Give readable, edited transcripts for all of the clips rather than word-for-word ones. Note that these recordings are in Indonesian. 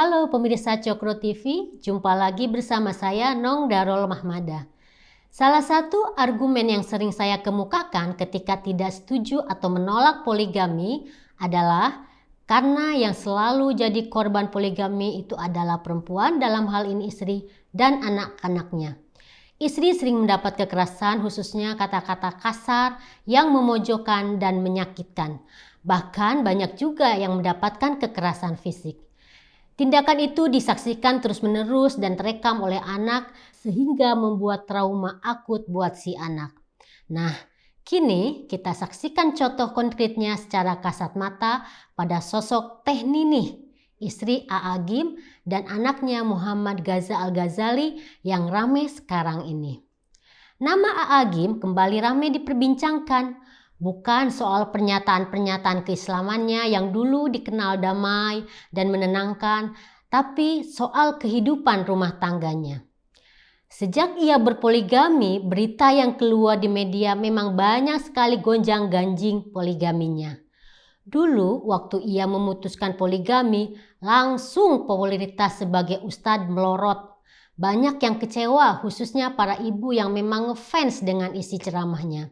Halo pemirsa Cokro TV, jumpa lagi bersama saya Nong Darul Mahmada. Salah satu argumen yang sering saya kemukakan ketika tidak setuju atau menolak poligami adalah karena yang selalu jadi korban poligami itu adalah perempuan, dalam hal ini istri dan anak-anaknya. Istri sering mendapat kekerasan, khususnya kata-kata kasar yang memojokkan dan menyakitkan. Bahkan banyak juga yang mendapatkan kekerasan fisik. Tindakan itu disaksikan terus-menerus dan terekam oleh anak sehingga membuat trauma akut buat si anak. Nah, kini kita saksikan contoh konkretnya secara kasat mata pada sosok Teh Ninih, istri A'agim dan anaknya Muhammad Gaza Al-Ghazali yang ramai sekarang ini. Nama A'agim kembali ramai diperbincangkan. Bukan soal pernyataan-pernyataan keislamannya yang dulu dikenal damai dan menenangkan, tapi soal kehidupan rumah tangganya. Sejak ia berpoligami, berita yang keluar di media memang banyak sekali gonjang-ganjing poligaminya. Dulu waktu ia memutuskan poligami, langsung popularitas sebagai ustadz melorot. Banyak yang kecewa, khususnya para ibu yang memang ngefans dengan isi ceramahnya.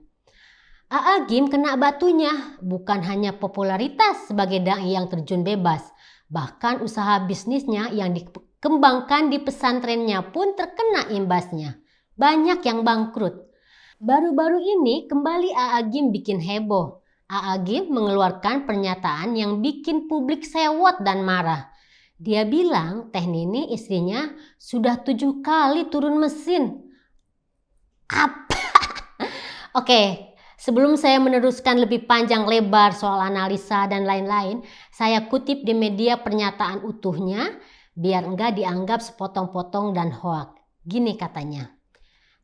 A'agim kena batunya, bukan hanya popularitas sebagai dai yang terjun bebas, bahkan usaha bisnisnya yang dikembangkan di pesantrennya pun terkena imbasnya. Banyak yang bangkrut. Baru-baru ini kembali A'agim bikin heboh. A'agim mengeluarkan pernyataan yang bikin publik sewot dan marah. Dia bilang Teh Ninih istrinya sudah 7 kali turun mesin. Apa? Oke. Sebelum saya meneruskan lebih panjang lebar soal analisa dan lain-lain, saya kutip di media pernyataan utuhnya biar enggak dianggap sepotong-potong dan hoak. Gini katanya,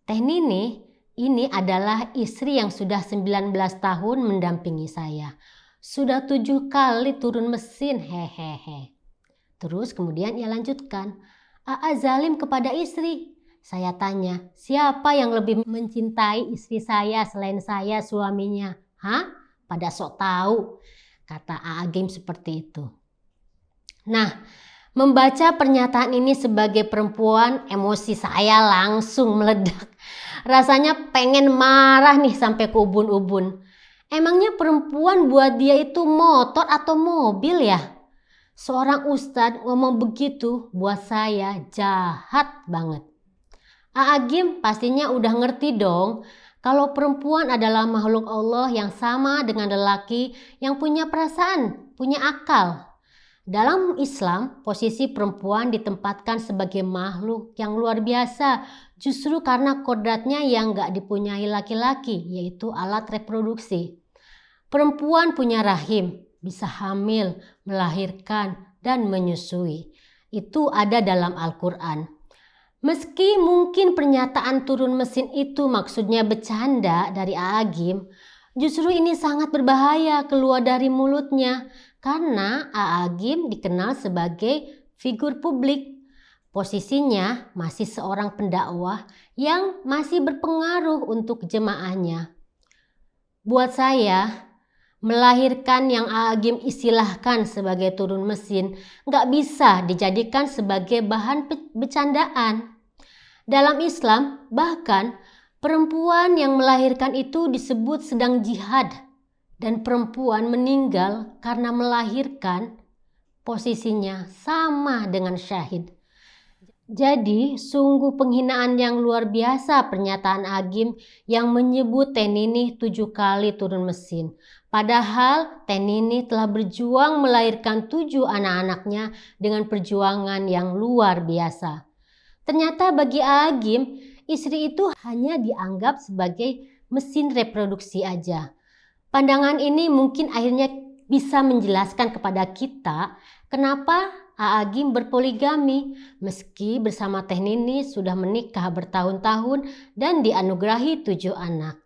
Teh Ninih ini adalah istri yang sudah 19 tahun mendampingi saya. Sudah 7 kali turun mesin, hehehe. Terus kemudian ia lanjutkan, Aa zalim kepada istri. Saya tanya, siapa yang lebih mencintai istri saya selain saya suaminya? Hah? Pada sok tahu, kata A'agim seperti itu. Nah, membaca pernyataan ini sebagai perempuan, emosi saya langsung meledak. Rasanya pengen marah nih sampai ke ubun-ubun. Emangnya perempuan buat dia itu motor atau mobil ya? Seorang ustadz ngomong begitu buat saya jahat banget. A'agim pastinya udah ngerti dong kalau perempuan adalah makhluk Allah yang sama dengan lelaki yang punya perasaan, punya akal. Dalam Islam, posisi perempuan ditempatkan sebagai makhluk yang luar biasa justru karena kodratnya yang gak dipunyai laki-laki, yaitu alat reproduksi. Perempuan punya rahim, bisa hamil, melahirkan, dan menyusui. Itu ada dalam Al-Quran. Meski mungkin pernyataan turun mesin itu maksudnya bercanda dari A'agim, justru ini sangat berbahaya keluar dari mulutnya karena A'agim dikenal sebagai figur publik. Posisinya masih seorang pendakwah yang masih berpengaruh untuk jemaahnya. Buat saya, melahirkan yang A'agim istilahkan sebagai turun mesin nggak bisa dijadikan sebagai bahan bercandaan. Dalam Islam, bahkan perempuan yang melahirkan itu disebut sedang jihad dan perempuan meninggal karena melahirkan posisinya sama dengan syahid. Jadi sungguh penghinaan yang luar biasa pernyataan Agim yang menyebut Teh Ninih 7 kali turun mesin. Padahal Teh Ninih telah berjuang melahirkan 7 anak-anaknya dengan perjuangan yang luar biasa. Ternyata bagi A'agim, istri itu hanya dianggap sebagai mesin reproduksi aja. Pandangan ini mungkin akhirnya bisa menjelaskan kepada kita kenapa A'agim berpoligami meski bersama Teh Ninih sudah menikah bertahun-tahun dan dianugerahi 7 anak.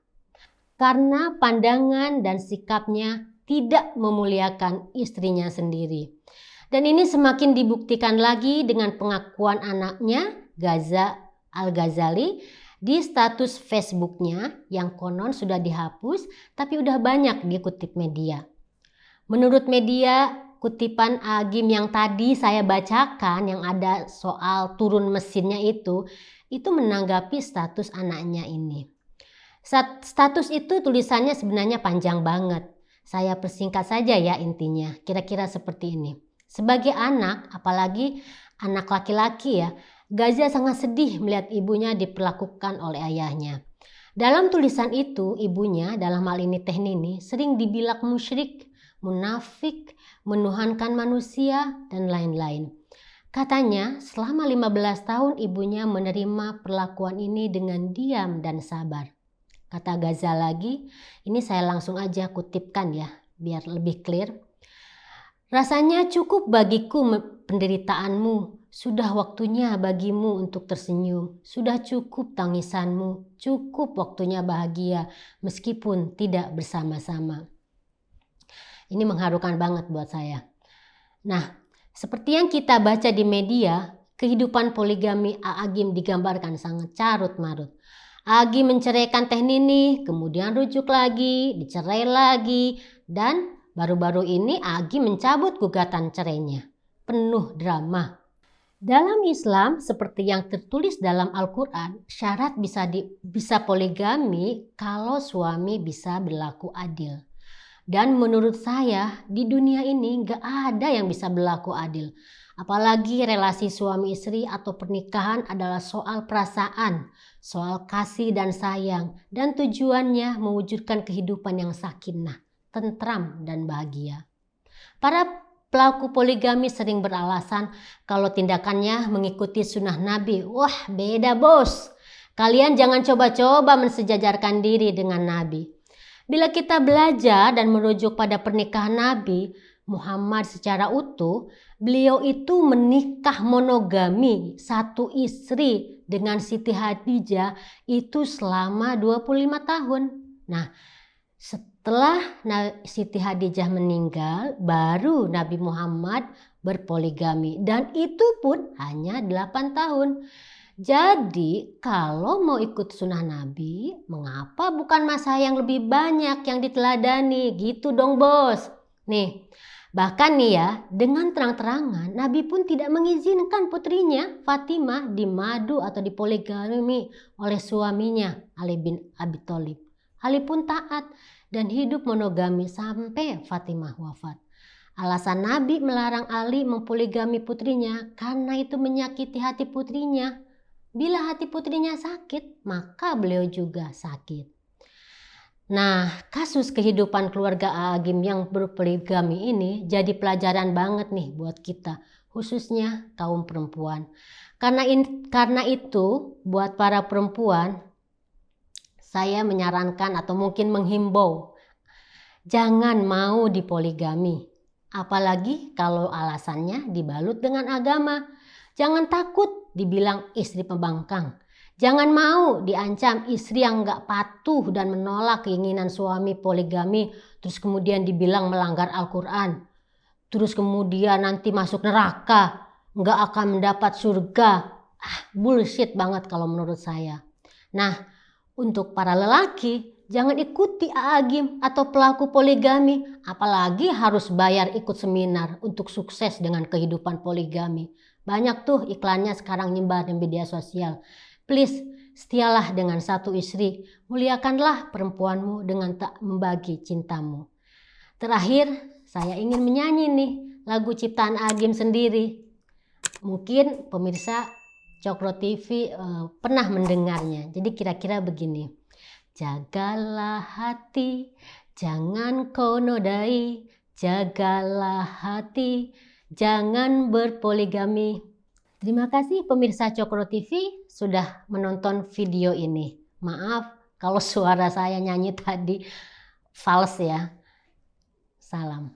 Karena pandangan dan sikapnya tidak memuliakan istrinya sendiri. Dan ini semakin dibuktikan lagi dengan pengakuan anaknya Gaza Al-Ghazali di status Facebooknya yang konon sudah dihapus tapi udah banyak dikutip media. Menurut media, kutipan Agim yang tadi saya bacakan yang ada soal turun mesinnya itu menanggapi status anaknya ini. Status itu tulisannya sebenarnya panjang banget. Saya persingkat saja ya intinya, kira-kira seperti ini. Sebagai anak, apalagi anak laki-laki ya, Gaza sangat sedih melihat ibunya diperlakukan oleh ayahnya. Dalam tulisan itu, ibunya, dalam hal ini Teh Nini, sering dibilang musyrik, munafik, menuhankan manusia, dan lain-lain. Katanya, selama 15 tahun ibunya menerima perlakuan ini dengan diam dan sabar. Kata Gaza lagi, ini saya langsung aja kutipkan ya, biar lebih clear. Rasanya cukup bagiku penderitaanmu. Sudah waktunya bagimu untuk tersenyum. Sudah cukup tangisanmu. Cukup waktunya bahagia meskipun tidak bersama-sama. Ini mengharukan banget buat saya. Nah, seperti yang kita baca di media, kehidupan poligami Agim digambarkan sangat carut marut. Agim menceraikan Teh Nini, kemudian rujuk lagi, dicerai lagi, dan baru-baru ini Agim mencabut gugatan cerainya. Penuh drama. Dalam Islam, seperti yang tertulis dalam Al-Quran, syarat bisa poligami kalau suami bisa berlaku adil. Dan menurut saya, di dunia ini gak ada yang bisa berlaku adil. Apalagi relasi suami istri atau pernikahan adalah soal perasaan, soal kasih dan sayang, dan tujuannya mewujudkan kehidupan yang sakinah, tentram, dan bahagia. Para pelaku poligami sering beralasan kalau tindakannya mengikuti sunnah Nabi. Wah, beda bos. Kalian jangan coba-coba mensejajarkan diri dengan Nabi. Bila kita belajar dan merujuk pada pernikahan Nabi Muhammad secara utuh, beliau itu menikah monogami satu istri dengan Siti Hadijah itu selama 25 tahun. Nah, setelah Siti Hadijah meninggal, baru Nabi Muhammad berpoligami dan itu pun hanya 8 tahun. Jadi kalau mau ikut sunnah Nabi, mengapa bukan masa yang lebih banyak yang diteladani? Gitu dong bos. Nih, bahkan nih ya, dengan terang-terangan Nabi pun tidak mengizinkan putrinya Fatimah dimadu atau dipoligami oleh suaminya Ali bin Abi Thalib. Ali pun taat dan hidup monogami sampai Fatimah wafat. Alasan Nabi melarang Ali mempoligami putrinya karena itu menyakiti hati putrinya. Bila hati putrinya sakit, maka beliau juga sakit. Nah, kasus kehidupan keluarga Agim yang berpoligami ini jadi pelajaran banget nih buat kita, khususnya kaum perempuan. Karena itu, buat para perempuan, saya menyarankan atau mungkin menghimbau, jangan mau dipoligami. Apalagi kalau alasannya dibalut dengan agama. Jangan takut dibilang istri pembangkang. Jangan mau diancam istri yang gak patuh dan menolak keinginan suami poligami. Terus kemudian dibilang melanggar Al-Quran. Terus kemudian nanti masuk neraka. Gak akan mendapat surga. Bullshit banget kalau menurut saya. Nah, untuk para lelaki, jangan ikuti Agim atau pelaku poligami. Apalagi harus bayar ikut seminar untuk sukses dengan kehidupan poligami. Banyak tuh iklannya sekarang nyebar di media sosial. Please, setialah dengan satu istri. Muliakanlah perempuanmu dengan tak membagi cintamu. Terakhir, saya ingin menyanyi nih lagu ciptaan Agim sendiri. Mungkin pemirsa Cokro TV pernah mendengarnya. Jadi kira-kira begini. Jagalah hati, jangan kau nodai. Jagalah hati, jangan berpoligami. Terima kasih pemirsa Cokro TV sudah menonton video ini. Maaf kalau suara saya nyanyi tadi fals ya. Salam.